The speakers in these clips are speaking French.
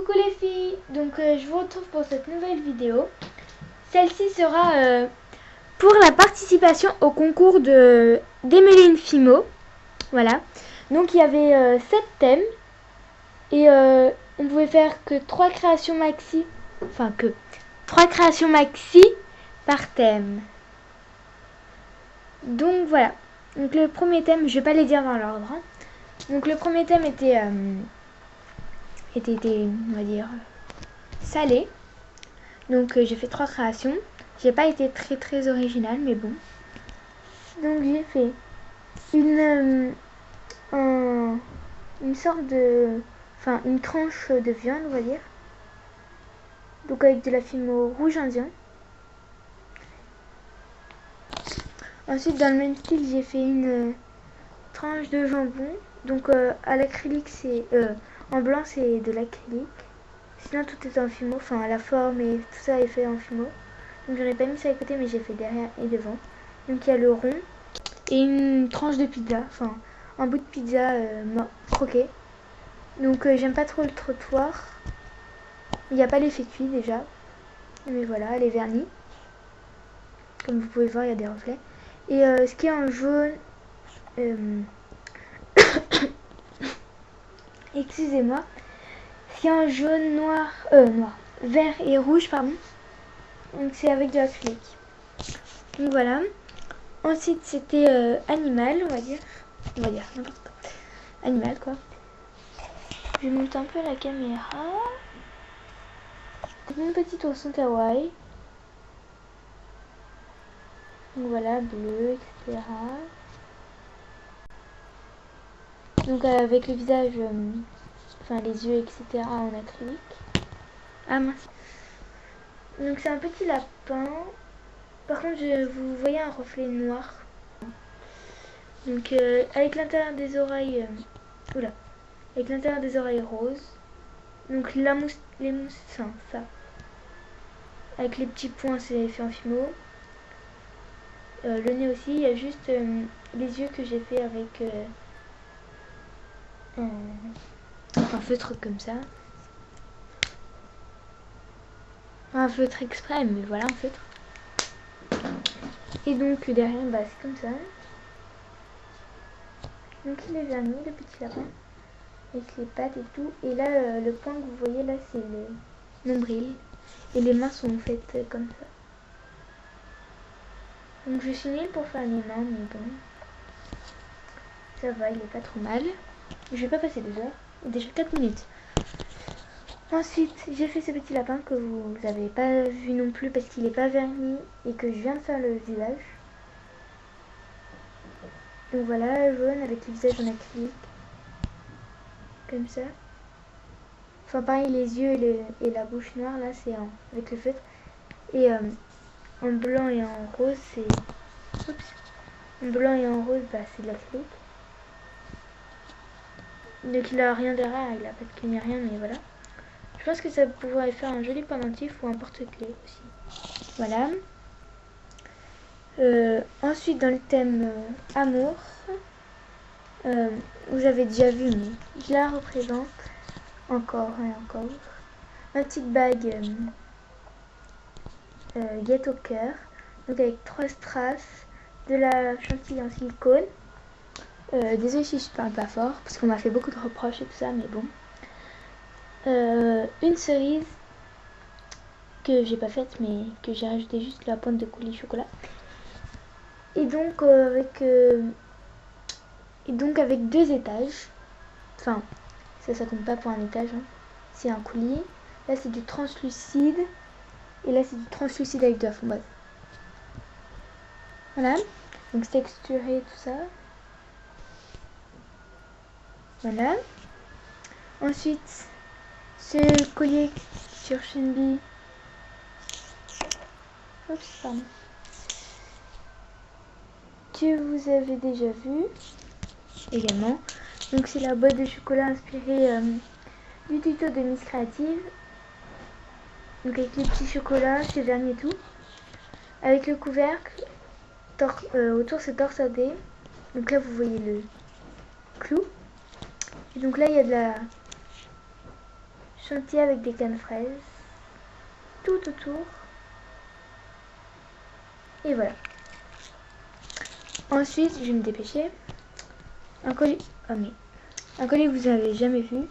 Coucou les filles, donc je vous retrouve pour cette nouvelle vidéo. Celle-ci sera pour la participation au concours de d'Emeline Fimo. Voilà, donc il y avait 7 thèmes et on pouvait faire que 3 créations maxi, enfin que 3 créations maxi par thème. Donc voilà, donc le premier thème, je vais pas les dire dans l'ordre, hein. Donc le premier thème était, on va dire, salé. Donc j'ai fait 3 créations. J'ai pas été très originale, mais bon. Donc j'ai fait une sorte de, enfin une tranche de viande, on va dire. Donc avec de la fimo rouge indien. Ensuite dans le même style j'ai fait une tranche de jambon. Donc à l'acrylique c'est, en blanc c'est de l'acrylique. Sinon tout est en fimo, enfin la forme et tout ça est fait en fimo. Donc j'en ai pas mis ça à côté mais j'ai fait derrière et devant. Donc il y a le rond et une tranche de pizza, enfin un bout de pizza croqué. Donc j'aime pas trop le trottoir. Il n'y a pas l'effet cuit déjà. Mais voilà, elle est vernie. Comme vous pouvez voir, il y a des reflets. Et ce qui est en jaune... excusez-moi. Ce qui est en jaune, noir, vert et rouge, pardon. Donc c'est avec de l'acrylique. Donc voilà. Ensuite c'était animal, on va dire. N'importe quoi. Animal quoi. Je monte un peu la caméra. Une petite ourson kawaii. Donc voilà, bleu, etc. Donc avec le visage, enfin les yeux, etc. en acrylique. Ah mince. Donc c'est un petit lapin. Par contre, vous voyez un reflet noir. Donc avec l'intérieur des oreilles, oula, avec l'intérieur des oreilles roses. Donc la mousse, les mousses, enfin, ça. Avec les petits points, c'est fait en fimo. Le nez aussi, il y a juste les yeux que j'ai fait avec un feutre comme ça. Un feutre exprès, mais voilà, un feutre. Et donc derrière, bah, c'est comme ça. Donc il est verni, le petit lapin, avec les pattes et tout. Et là, le point que vous voyez là, c'est le nombril. Et les mains sont faites comme ça. Donc je suis nulle pour faire les mains, mais bon. Ça va, il est pas trop mal. Je vais pas passer 2 heures. Déjà 4 minutes. Ensuite, j'ai fait ce petit lapin que vous n'avez pas vu non plus parce qu'il n'est pas verni et que je viens de faire le visage. Donc voilà, jaune avec le visage en acrylique. Comme ça. Enfin pareil, les yeux et la bouche noire, là, c'est avec le feutre. Et en blanc et en rose, c'est... Oups. En blanc et en rose, bah, c'est de l'acrylique. Donc il a rien derrière, il a pas de clé rien, mais voilà. Je pense que ça pourrait faire un joli pendentif ou un porte-clés aussi. Voilà. Ensuite, dans le thème amour, vous avez déjà vu, mais je la représente encore et encore. Ma petite bague gâteau cœur, donc avec 3 strass, de la chantilly en silicone. Désolée si je parle pas fort, parce qu'on m'a fait beaucoup de reproches et tout ça, mais bon. Une cerise que j'ai pas faite, mais que j'ai rajouté juste la pointe de coulis chocolat. Et donc avec 2 étages. Enfin, ça compte pas pour un étage, hein. C'est un coulis. Là c'est du translucide. Et là c'est du translucide avec de la framboise. Voilà. Donc c'est texturé tout ça. Voilà. Ensuite, ce collier sur Shinbi. Oups, pardon. Que vous avez déjà vu également. Donc c'est la boîte de chocolat inspirée du tuto de Miss Creative. Donc avec les petits chocolats, c'est vernis et tout. Avec le couvercle, autour c'est torsadé. Donc là vous voyez le clou. Et donc là il y a de la chantier avec des cannes fraises tout autour. Et voilà. Ensuite, je vais me dépêcher. Un colis. Oh mais. Un colis que vous n'avez jamais vu.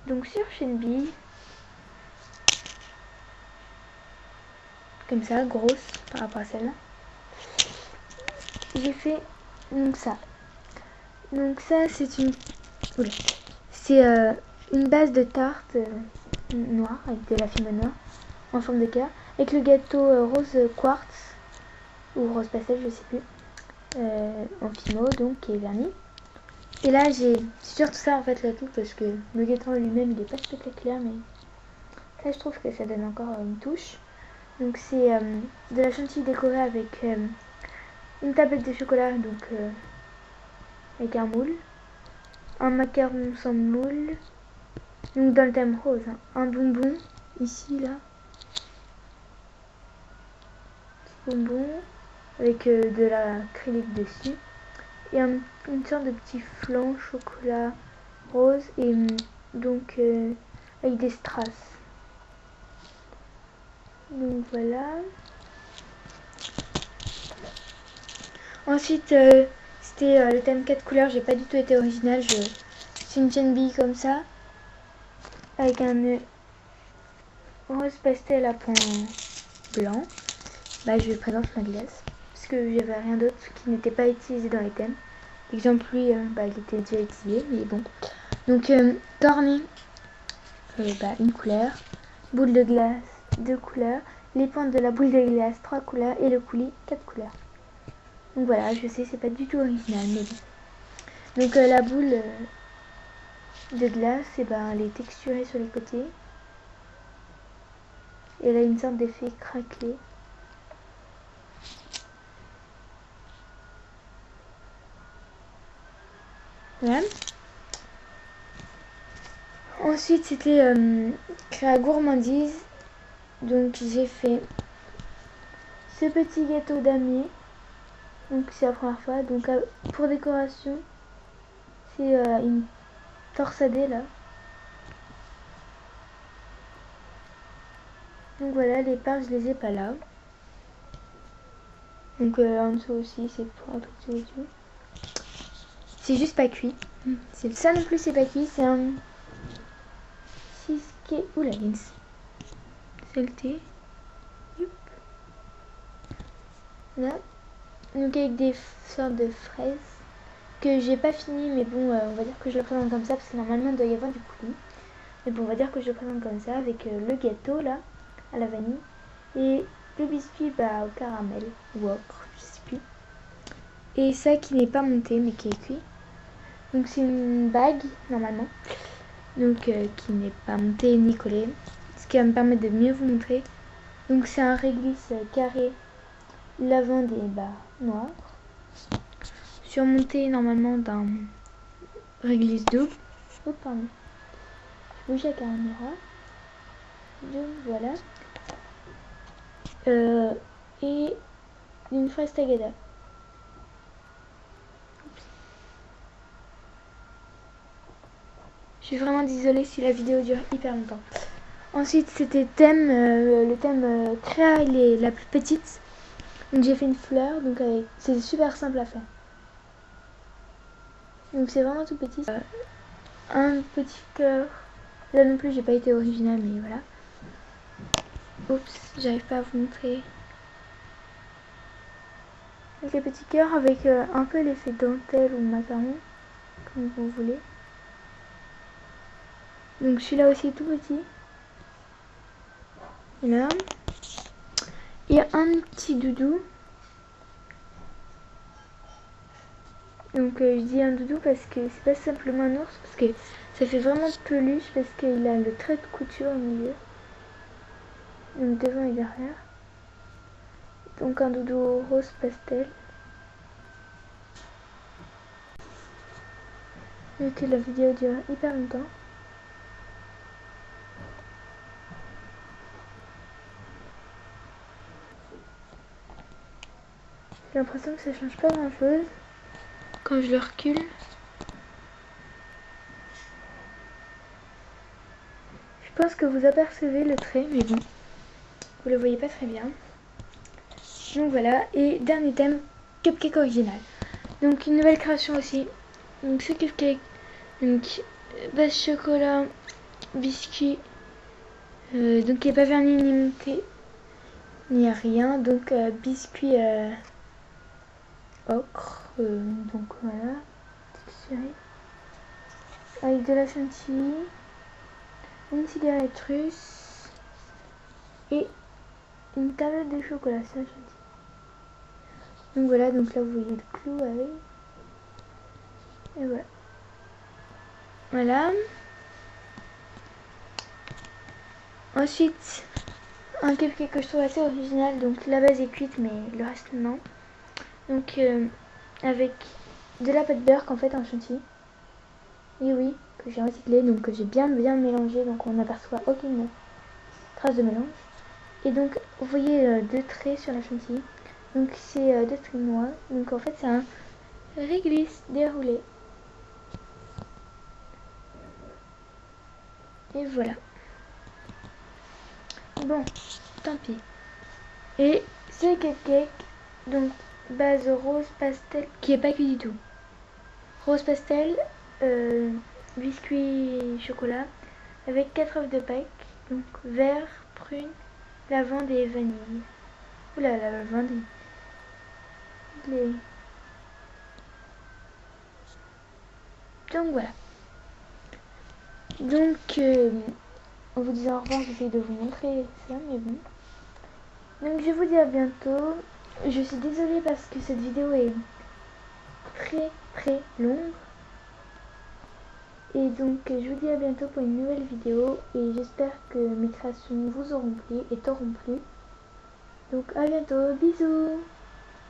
Donc sur Shenbi. Comme ça, grosse par rapport à celle-là. J'ai fait donc ça. Donc ça, c'est une. Oula. C'est une base de tarte noire avec de la fime noire en forme de cœur. Avec le gâteau rose quartz ou rose pastel, je sais plus. En fimo donc qui est verni. Et là j'ai surtout ça en fait là tout parce que le gâteau lui-même il est pas spectaculaire mais là je trouve que ça donne encore une touche. Donc c'est de la chantilly décorée avec une tablette de chocolat donc avec un moule, un macaron sans moule, donc dans le thème rose, hein. Un bonbon ici là, petit bonbon avec de l'acrylique dessus et une sorte de petit flan chocolat rose et donc avec des strass. Donc voilà. Ensuite c'était le thème 4 couleurs, j'ai pas du tout été original, c'est une Shenbi comme ça avec un rose pastel à point blanc. Bah je présente ma glace parce que j'avais rien d'autre qui n'était pas utilisé dans les thèmes. L'exemple lui bah, il était déjà utilisé mais bon. Donc cornet bah, une couleur, boule de glace 2 couleurs, les pointes de la boule de glace 3 couleurs et le coulis 4 couleurs. Donc voilà, je sais c'est pas du tout original mais bon. Donc la boule de glace et ben elle est texturée sur les côtés. Et elle a une sorte d'effet craquelé. Voilà. Ensuite c'était créa gourmandise. Donc j'ai fait ce petit gâteau damier. Donc c'est la première fois. Donc pour décoration c'est une torsadée là. Donc voilà, les parts je les ai pas là. Donc en dessous aussi c'est pour un tout petit peu. C'est juste pas cuit. Ça non plus c'est pas cuit, c'est un cheesecake. Oula, il y a une saleté. Là. Donc avec des sortes de fraises que j'ai pas fini mais bon on va dire que je le présente comme ça parce que normalement il doit y avoir du coulis. Mais bon on va dire que je le présente comme ça avec le gâteau là à la vanille et le biscuit bah, au caramel ou ocre, je sais plus. Et ça qui n'est pas monté mais qui est cuit. Donc c'est une bague normalement. Donc qui n'est pas monté ni collé. Ce qui va me permettre de mieux vous montrer. Donc c'est un réglisse carré lavande et bas noir. Surmonté normalement d'un réglisse double. Oh pardon. Je bouge la caméra. Donc voilà. Et une fraise tagada. Je suis vraiment désolée si la vidéo dure hyper longtemps. Ensuite c'était thème, le thème créa la plus petite. Donc j'ai fait une fleur, donc c'est super simple à faire. Donc c'est vraiment tout petit. Un petit cœur. Là non plus j'ai pas été originale mais voilà. Oups, j'arrive pas à vous montrer. Avec les petits cœurs avec un peu l'effet dentelle ou macaron, comme vous voulez. Donc celui-là aussi est tout petit. Et là. Et un petit doudou. Donc je dis un doudou parce que c'est pas simplement un ours, parce que ça fait vraiment peluche, parce qu'il a le trait de couture au milieu. Donc devant et derrière. Donc un doudou rose pastel. Notez la vidéo dure hyper longtemps. J'ai l'impression que ça change pas grand chose quand je le recule. pense que vous apercevez le trait, mais bon, vous le voyez pas très bien. Donc voilà, et dernier thème, cupcake original. Donc une nouvelle création aussi. Donc ce cupcake, donc base chocolat, biscuit, donc il n'est pas verni ni monté, ni rien. Donc biscuit ocre, donc voilà, texturé, avec de la chantilly, une cigarette russe et une tablette de chocolat sans chantilly. Donc voilà, donc là vous voyez le clou avec. Et voilà. Voilà. Ensuite, un cupcake que je trouve assez original. Donc la base est cuite, mais le reste non. Donc avec de la pâte beurre en fait en chantilly. Et oui, que j'ai recyclé, donc que j'ai bien mélangé, donc on n'aperçoit aucune trace de mélange. Et donc vous voyez deux traits sur la chantilly. Donc c'est deux traits noirs. Donc en fait c'est un réglisse déroulé. Et voilà. Bon, tant pis. Et ce cupcake, donc base rose pastel, qui est pas cuit du tout. Rose pastel, biscuit chocolat, avec 4 œufs de Pâques, donc vert, prune, lavande et vanille. Oula, la lavande. Donc voilà. Donc, en vous disant au revoir, j'essaie de vous montrer ça, mais bon. Donc je vous dis à bientôt. Je suis désolée parce que cette vidéo est très longue. Et donc je vous dis à bientôt pour une nouvelle vidéo. Et j'espère que mes créations vous auront plu et t'auront plu. Donc à bientôt, bisous.